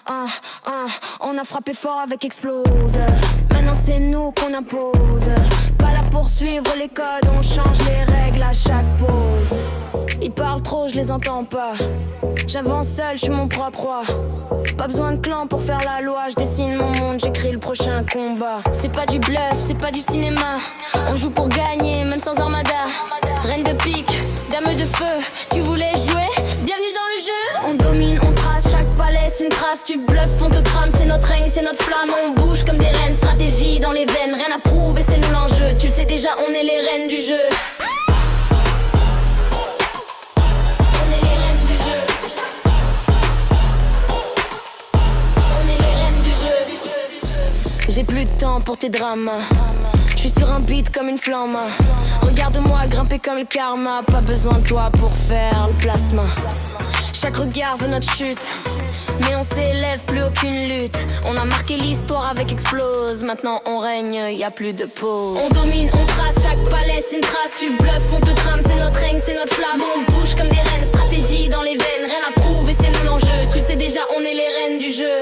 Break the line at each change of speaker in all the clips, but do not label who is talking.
On a frappé fort avec Explose. Maintenant c'est nous qu'on impose. Pas là pour suivre les codes, on change les règles à chaque pause. Ils parlent trop, je les entends pas. J'avance seul, je suis mon propre roi. Pas besoin de clan pour faire la loi. Je dessine mon monde, j'écris le prochain combat. C'est pas du bluff, c'est pas du cinéma. On joue pour gagner, même sans armada. Reine de pique, dame de feu. Tu voulais jouer? Bienvenue dans le jeu. On domine, on trace, chaque palais c'est une trace. Tu bluffes, on te crame, c'est notre règne, c'est notre flamme. On bouge comme des reines, stratégie dans les veines. Rien à prouver, c'est nous l'enjeu. Tu le sais déjà, on est les reines du jeu. J'ai plus de temps pour tes dramas. J'suis sur un beat comme une flamme. Regarde-moi grimper comme le karma. Pas besoin de toi pour faire le plasma. Chaque regard veut notre chute, mais on s'élève, plus aucune lutte. On a marqué l'histoire avec Explose. Maintenant on règne, y a plus de pause. On domine, on trace, chaque palais c'est une trace. Tu bluffes, on te trame, c'est notre règne, c'est notre flamme. On bouge comme des reines, stratégie dans les veines. Rien à prouver, c'est nous l'enjeu. Tu le sais déjà, on est les reines du jeu.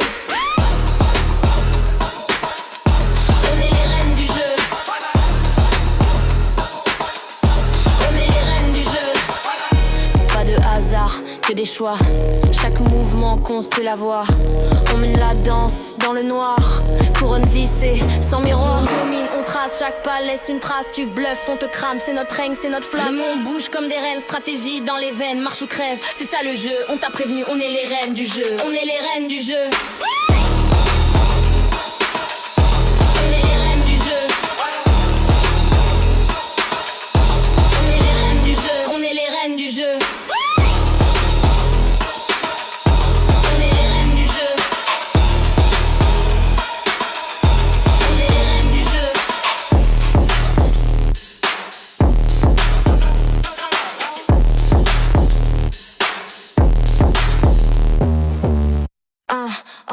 Que des choix, chaque mouvement conste la voix. On mène la danse dans le noir, couronne vissée, sans miroir. On domine, on trace, chaque pas laisse une trace. Tu bluffes, on te crame, c'est notre règne, c'est notre flamme. On bouge comme des reines, stratégie dans les veines. Marche ou crève, c'est ça le jeu. On t'a prévenu, on est les reines du jeu. On est les reines du jeu.